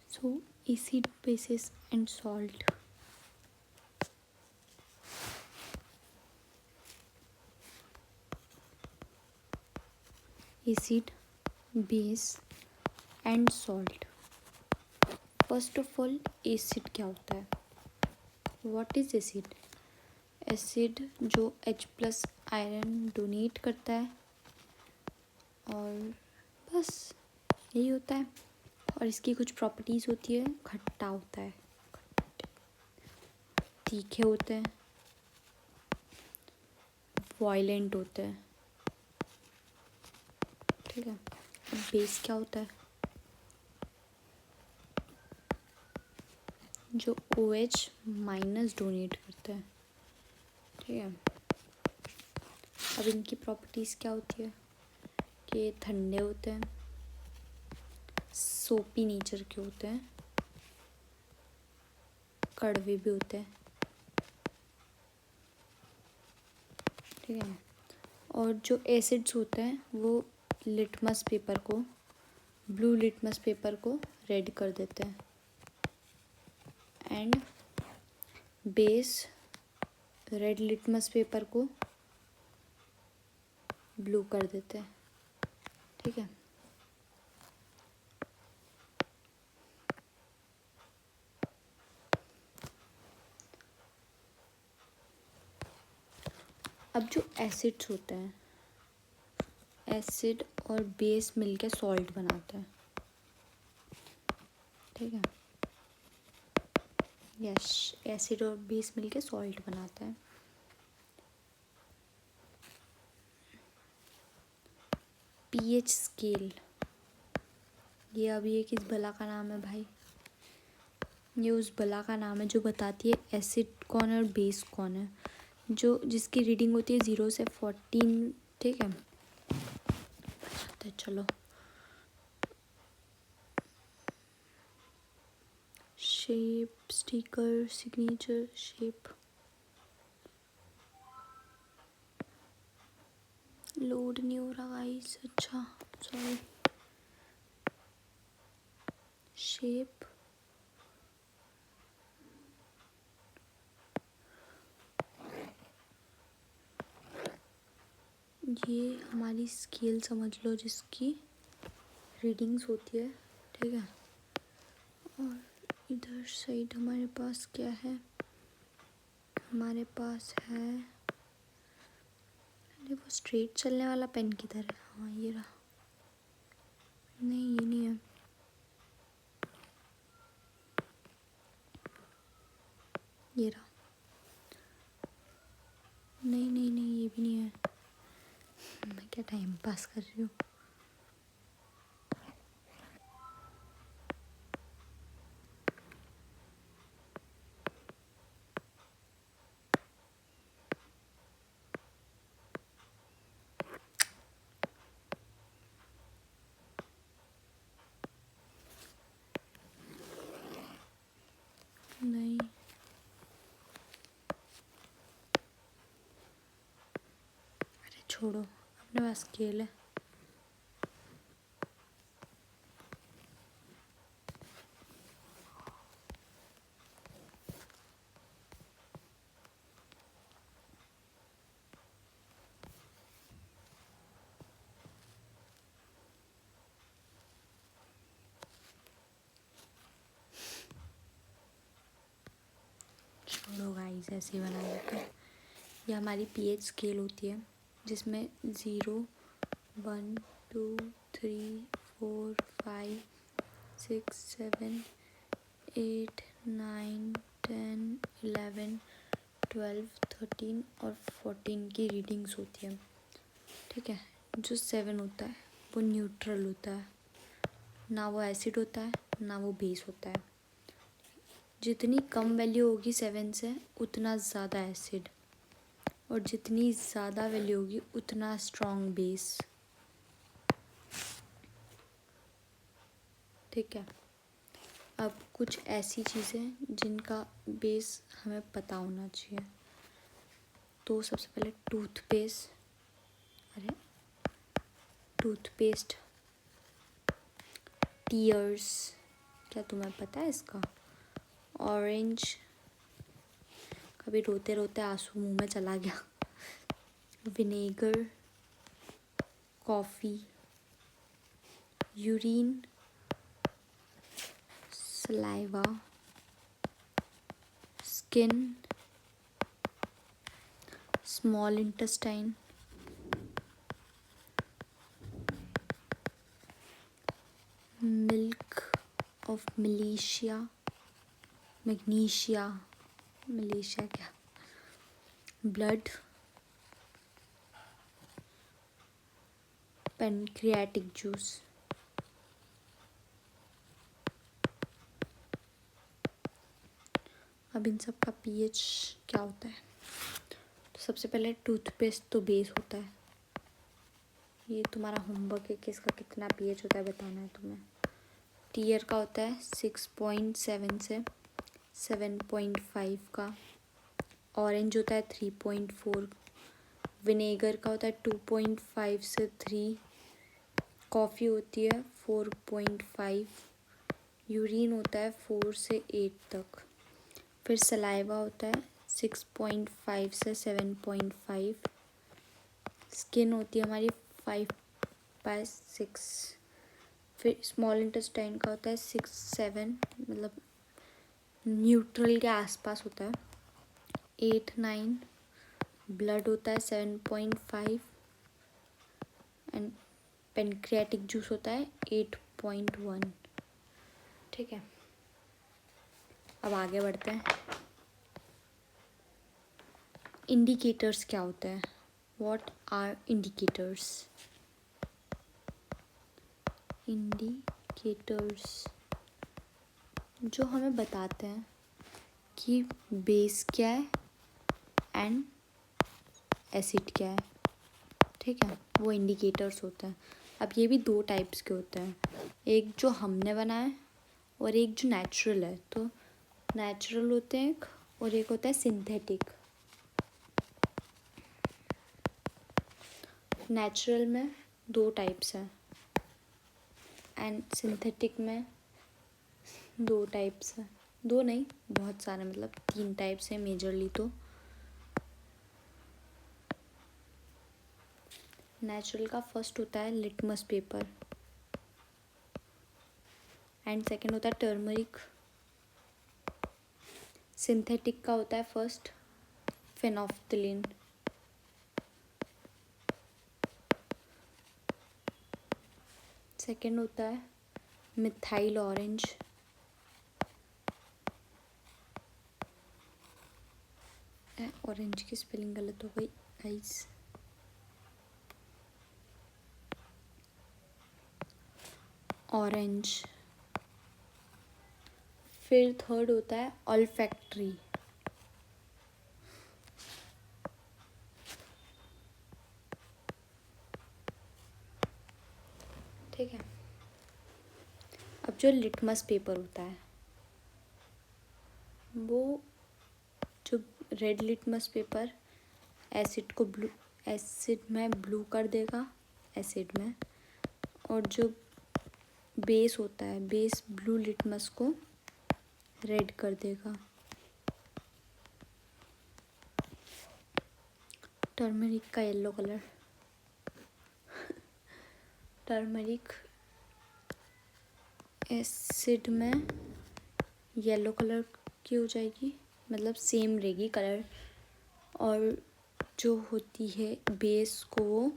So acid, bases and salt. Acid, base and salt. First of all acid क्या होता है? What is acid? Acid जो H+ iron donate करता है और बस यही होता है। और इसकी कुछ प्रॉपर्टीज़ होती है। खट्टा होता है, तीखे होते हैं, वायलेंट होते हैं। ठीक है। अब बेस क्या होता है? जो OH- डोनेट करता है। ठीक है। अब इनकी प्रॉपर्टीज़ क्या होती है कि ये ठंडे होते हैं, सोपी नेचर के होते हैं, कड़वे भी होते हैं। ठीक है। और जो एसिड्स होते हैं वो लिटमस पेपर को, ब्लू लिटमस पेपर को रेड कर देते हैं and base red litmus paper को ब्लू कर देते हैं। ठीक है। अब जो एसिड्स होते हैं, एसिड और बेस मिलके सॉल्ट बनाते हैं। ठीक है। यस, एसिड और बेस मिलके सॉल्ट बनाते हैं। पीएच स्केल, ये अभी ये किस बला का नाम है भाई? ये उस बला का नाम है जो बताती है एसिड कौन है और बेस कौन है, जो जिसकी रीडिंग होती है 0 से 14। ठीक है। चलो, shape, sticker, signature, shape, load नहीं हो रहा गाइस। अच्छा, सॉरी। शेप, ये हमारी स्केल समझ लो जिसकी रीडिंग्स होती है। ठीक है। और इधर साइड हमारे पास क्या है? हमारे पास है, अरे वो स्ट्रेट चलने वाला पेन किधर है? हाँ ये रहा। नहीं ये नहीं है, ये रहा। नहीं नहीं नहीं, ये भी नहीं है। मैं क्या टाइम पास कर रही हूँ। नहीं, अरे छोड़ो, अपने पास स्केल है। छोड़ो गाइस, ऐसे ही बना लेते हैं। ये हमारी पीएच स्केल होती है जिसमें 0, 1, 2, 3, 4, 5, 6, 7, 8, 9, 10, 11, 12, 13 और 14 की रीडिंग्स होती है। ठीक है। जो 7 होता है वो न्यूट्रल होता है, ना वो एसिड होता है ना वो बेस होता है। जितनी कम वैल्यू होगी 7 से उतना ज़्यादा एसिड, और जितनी ज़्यादा वैल्यू होगी उतना स्ट्रॉन्ग बेस। ठीक है। अब कुछ ऐसी चीज़ें जिनका बेस हमें पता होना चाहिए। तो सबसे पहले टूथपेस्ट, अरे टूथपेस्ट, टीयर्स, क्या तुम्हें पता है इसका? ऑरेंज, कभी रोते रोते आंसू मुंह में चला गया। Vinegar, coffee, urine, saliva, skin, small intestine, milk of Malaysia, magnesia, Malaysia क्या, ब्लड, पेनक्रियाटिक जूस। अब इन सब का पीएच क्या होता है? तो सबसे पहले टूथपेस्ट तो बेस होता है। ये तुम्हारा होमवर्क है कि इसका कितना पीएच होता है बताना है तुम्हें। टीयर का होता है 6.7 से 7.5 का। ऑरेंज होता है 3.4। विनेगर का होता है 2.5 से 3। कॉफ़ी होती है 4.5। यूरिन होता है 4 से 8 तक। फिर सलाइवा होता है 6.5 से 7.5। स्किन होती है हमारी 5/6। फिर स्मॉल इंटेस्टाइन का होता है 6-7, मतलब न्यूट्रल के आसपास होता है। 8-9। ब्लड होता है 7.5 एंड पेनक्रियाटिक जूस होता है 8.1। ठीक है, अब आगे बढ़ते हैं। इंडिकेटर्स क्या होते हैं? What are indicators? इंडिकेटर्स जो हमें बताते हैं कि बेस क्या है एंड एसिड क्या है। ठीक है, वो इंडिकेटर्स होते हैं। अब ये भी 2 टाइप्स के होते हैं, एक जो हमने बनाया है और एक जो नेचुरल है। तो नेचुरल होते हैं एक, और एक होता है सिंथेटिक। नेचुरल में 2 टाइप्स हैं एंड सिंथेटिक में 2 टाइप्स हैं। 2 नहीं, बहुत सारे, मतलब 3 टाइप्स हैं मेजरली। तो नेचुरल का फर्स्ट होता है लिटमस पेपर एंड सेकंड होता है टर्मरिक। सिंथेटिक का होता है फर्स्ट फेनोफ्थिलीन, सेकंड होता है मिथाइल ऑरेंज, ऑरेंज की स्पेलिंग गलत हो गई गाइस। ऑरेंज। फिर थर्ड होता है ऑल्फैक्टरी। ठीक है, अब जो लिटमस पेपर होता है वो, जो रेड लिटमस पेपर एसिड में ब्लू कर देगा, एसिड में। और जो बेस होता है, बेस ब्लू लिटमस को रेड कर देगा। टर्मरिक का येलो कलर, टर्मरिक एसिड में येलो कलर की हो जाएगी, मतलब सेम रहेगी कलर। और जो होती है बेस को वो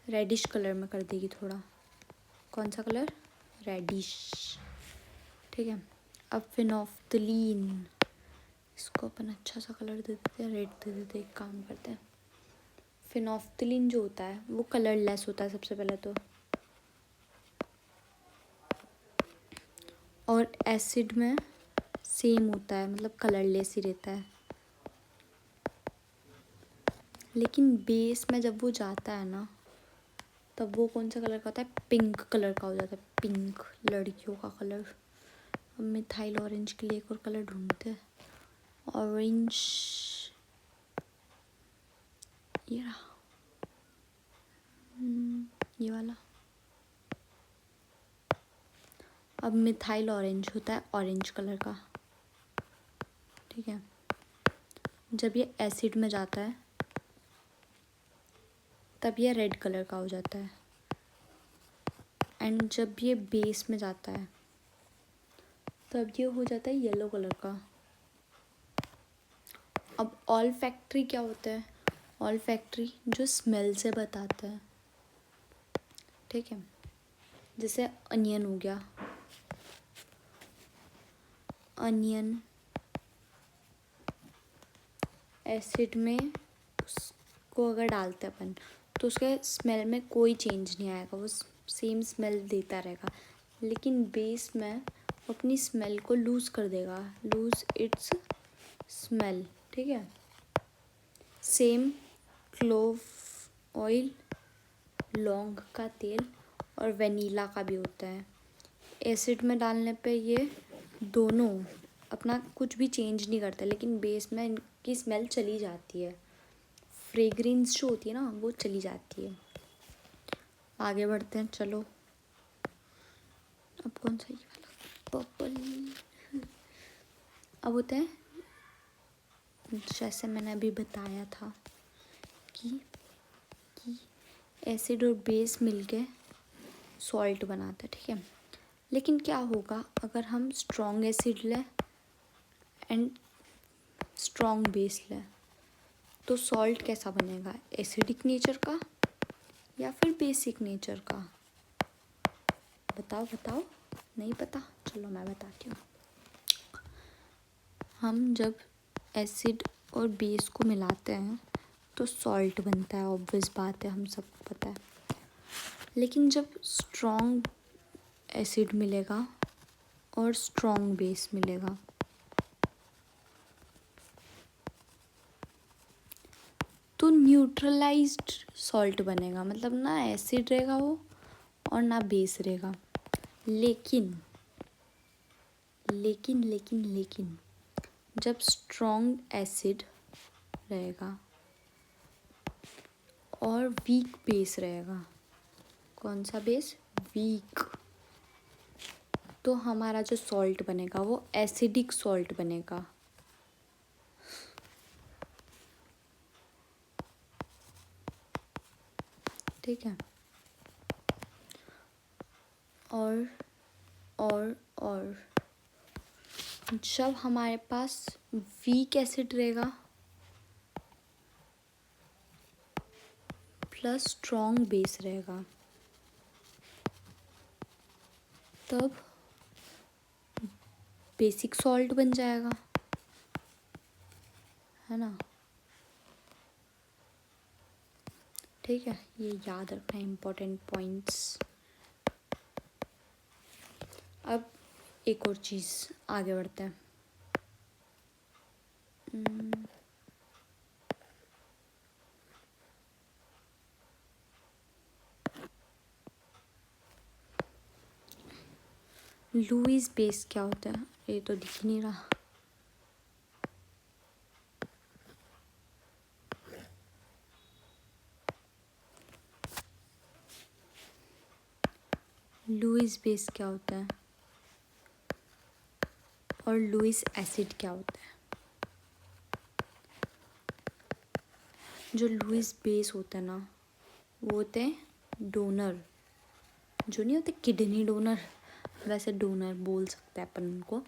रेडिश कलर में कर देगी थोड़ा। कौन सा कलर? रेडिश। ठीक है, अब फिनोफ्थिलीन, इसको अपन अच्छा सा कलर दे देते हैं, रेड दे देते हैं। एक काम करते हैं, फिनोफ्थिलीन जो होता है वो कलरलेस होता है सबसे पहले तो, और एसिड में सेम होता है, मतलब कलरलेस ही रहता है। लेकिन बेस में जब वो जाता है ना, तब वो कौन सा कलर का होता है? पिंक कलर का हो जाता है, पिंक, लड़कियों का कलर। अब मिथाइल ऑरेंज के लिए एक और कलर ढूंढते हैं। ऑरेंज, ये रहा, ये वाला। अब मिथाइल ऑरेंज होता है ऑरेंज कलर का, ठीक है। जब ये एसिड में जाता है तब ये रेड कलर का हो जाता है, एंड जब ये बेस में जाता है तब ये हो जाता है येलो कलर का। अब ऑल फैक्ट्री क्या होता है? ऑल फैक्ट्री जो स्मेल से बताता है, ठीक है। जैसे अनियन हो गया, अनियन एसिड में उसको अगर डालते हैं अपन तो उसके स्मेल में कोई चेंज नहीं आएगा, वो सेम स्मेल देता रहेगा। लेकिन बेस में वो अपनी स्मेल को लूज़ कर देगा, लूज़ इट्स स्मेल, ठीक है। सेम क्लोव ऑयल, लौंग का तेल और वनीला का भी होता है। एसिड में डालने पे ये दोनों अपना कुछ भी चेंज नहीं करते, लेकिन बेस में इनकी स्मेल चली जाती है, फ्रेग्रेंस जो होती है ना वो चली जाती है। आगे बढ़ते हैं, चलो। अब कौन सा, ये वाला पर्पल। अब होता है, जैसे मैंने अभी बताया था कि एसिड और बेस मिलके सॉल्ट बनाता है, ठीक है। लेकिन क्या होगा अगर हम स्ट्रॉन्ग एसिड लें एंड स्ट्रॉन्ग बेस लें, तो सॉल्ट कैसा बनेगा? एसिडिक नेचर का या फिर बेसिक नेचर का? बताओ बताओ। नहीं पता? चलो मैं बताती हूँ। हम जब एसिड और बेस को मिलाते हैं तो सॉल्ट बनता है, ऑब्वियस बात है, हम सबको पता है। लेकिन जब स्ट्रॉन्ग एसिड मिलेगा और स्ट्रॉन्ग बेस मिलेगा तो न्यूट्रलाइज्ड सॉल्ट बनेगा, मतलब ना एसिड रहेगा वो और ना बेस रहेगा। लेकिन लेकिन लेकिन लेकिन जब स्ट्रॉन्ग एसिड रहेगा और वीक बेस रहेगा, कौन सा बेस? वीक, तो हमारा जो सॉल्ट बनेगा वो एसिडिक सॉल्ट बनेगा। ठीक है। और जब हमारे पास वीक एसिड रहेगा प्लस स्ट्रॉन्ग बेस रहेगा, तब बेसिक सॉल्ट बन जाएगा, है ना। ठीक है, ये याद रखना है, इम्पोर्टेंट पॉइंट्स। अब एक और चीज़, आगे बढ़ते हैं। लुईस बेस क्या होता है? ये तो दिख नहीं रहा। लुईस बेस क्या होता है और लुईस एसिड क्या होता है? जो लुईस बेस होता है ना, वो होते हैं डोनर, जो नहीं होते किडनी डोनर, वैसे डोनर बोल सकते हैं अपन उनको।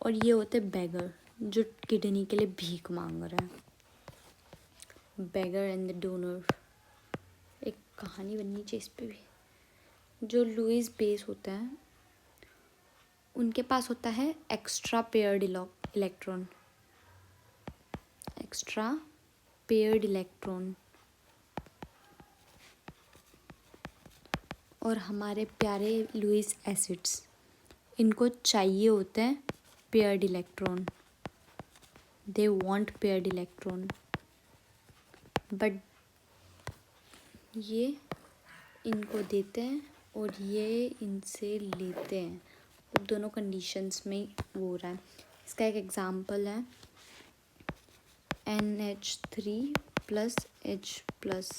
और ये होते बेगर, जो किडनी के लिए भीख मांग रहे हैं। बेगर एंड द डोनर, एक कहानी बननी चाहिए इस पे भी। जो लुईस बेस होते हैं उनके पास होता है extra paired electron, extra paired electron. और हमारे प्यारे लुईस एसिड्स, इनको चाहिए होते हैं paired electron, they want paired electron, but ये इनको देते हैं और ये इनसे लेते हैं। तो दोनों कंडीशंस में वो हो रहा है। इसका एक एग्जांपल है NH3 plus H plus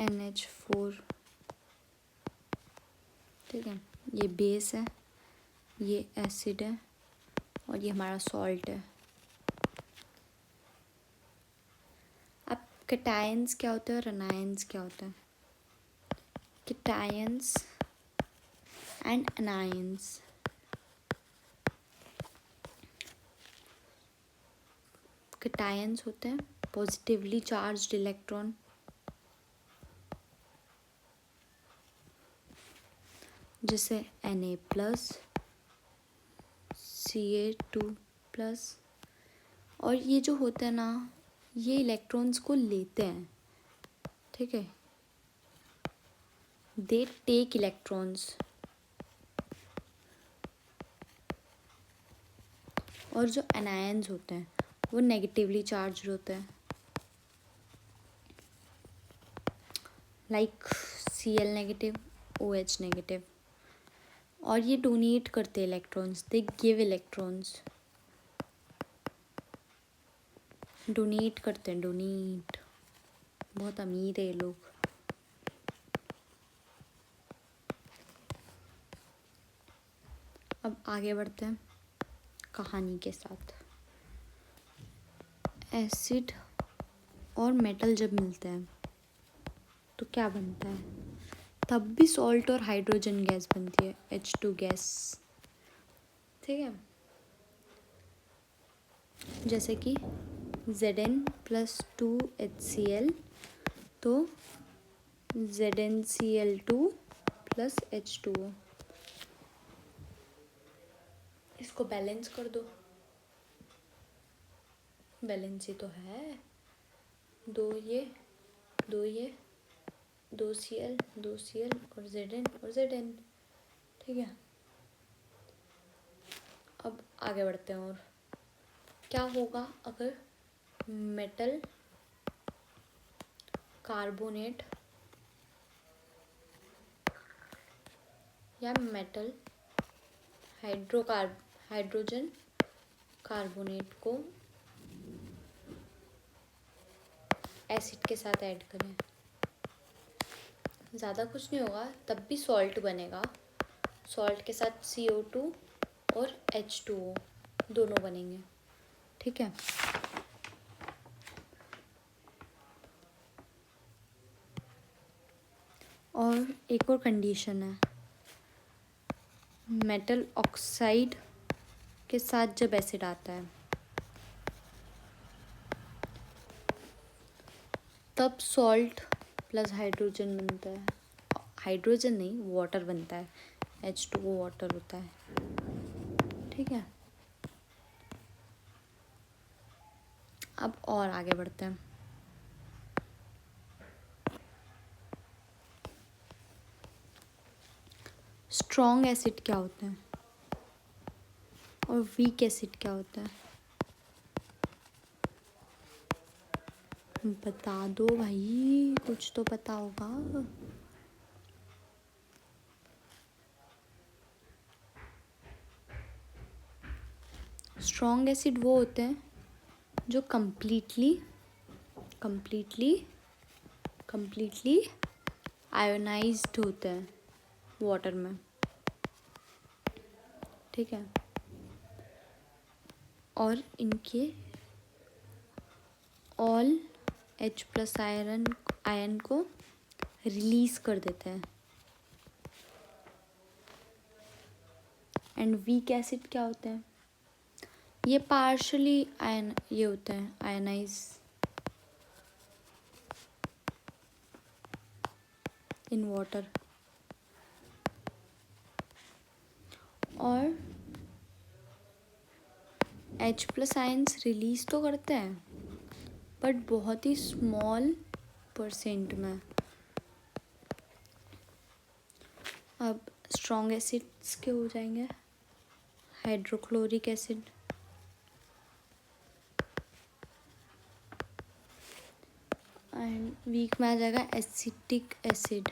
NH4 ठीक है, ये बेस है, ये एसिड है और ये हमारा सॉल्ट है। अब कैटायंस क्या होते हैं और एनायंस क्या होता है? Cations and anions. कैटायंस होते हैं पॉजिटिवली चार्ज्ड इलेक्ट्रॉन, जैसे Na+, Ca2+। और ये जो होते हैं ना, ये इलेक्ट्रॉन्स को लेते हैं, ठीक है, दे टेक इलेक्ट्रॉन्स। और जो एनायंस होते हैं वो नेगेटिवली चार्ज होते हैं, like Cl negative, OH negative. और ये डोनेट करते हैं electrons, they give electrons, donate करते हैं, डोनेट। बहुत अमीर है ये लोग। अब आगे बढ़ते हैं कहानी के साथ। एसिड और मेटल जब मिलते हैं तो क्या बनता है? तब भी सॉल्ट और हाइड्रोजन गैस बनती है, H2 गैस, ठीक है। जैसे कि Zn+2HCl, तो ZnCl2+H2O। इसको बैलेंस कर दो, बैलेंस ही तो है। दो ये, दो ये, 2Cl, 2Cl और Zn और Zn, ठीक है। अब आगे बढ़ते हैं। और क्या होगा अगर मेटल कार्बोनेट या मेटल हाइड्रोजन कार्बोनेट को एसिड के साथ ऐड करें? ज़्यादा कुछ नहीं होगा, तब भी सॉल्ट बनेगा। सॉल्ट के साथ CO2 और H2O दोनों बनेंगे, ठीक है। और एक और कंडीशन है, मेटल ऑक्साइड के साथ जब एसिड आता है तब सॉल्ट प्लस हाइड्रोजन बनता है। हाइड्रोजन नहीं, वाटर बनता है, H2O वाटर होता है, ठीक है। अब और आगे बढ़ते हैं। स्ट्रॉन्ग एसिड क्या होता है और वीक एसिड क्या होता है? बता दो भाई, कुछ तो पता होगा। स्ट्रॉन्ग एसिड वो होते हैं जो completely आयोनाइज्ड होते हैं वाटर में, ठीक है। और इनके ऑल H+ आयन को रिलीज कर देते हैं। एंड वीक एसिड क्या होते हैं? ये पार्शली ये होते हैं आयनाइज इन वाटर। और H+ आयन्स रिलीज तो करते हैं बट बहुत ही स्मॉल % में। अब स्ट्रॉन्ग एसिड्स के हो जाएंगे हाइड्रोक्लोरिक एसिड, एंड वीक में आ जाएगा एसिटिक एसिड।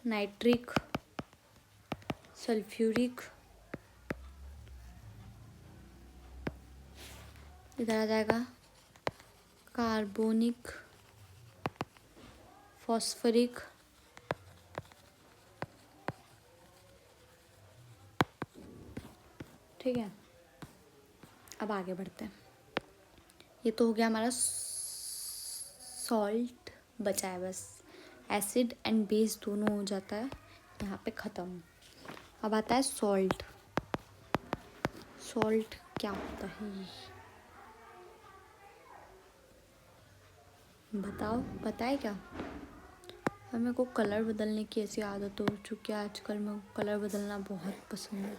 नाइट्रिक, सल्फ्यूरिक, इधर आ जाएगा कार्बोनिक फॉस्फरिक ठीक है। अब आगे बढ़ते हैं। ये तो हो गया हमारा सॉल्ट, बचा है बस एसिड एंड बेस, दोनों हो जाता है यहाँ पे ख़त्म। अब आता है सॉल्ट। सॉल्ट क्या होता है बताओ, पता है क्या? और मेरे को कलर बदलने की ऐसी आदत हो चुकी है आजकल, मेरे को कलर बदलना बहुत पसंद है।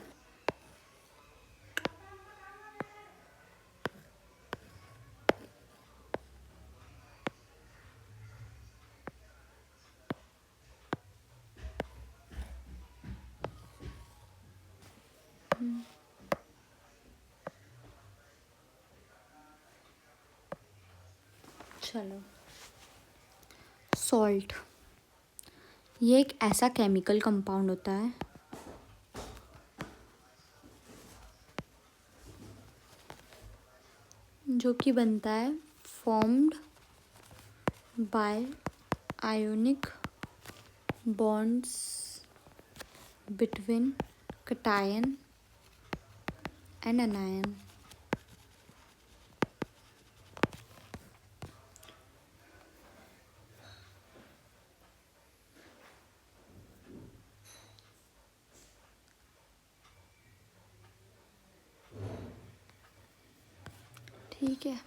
चलो, सॉल्ट ये एक ऐसा केमिकल कंपाउंड होता है जो कि बनता है formed by ionic bonds between cation and anion. ठीक है।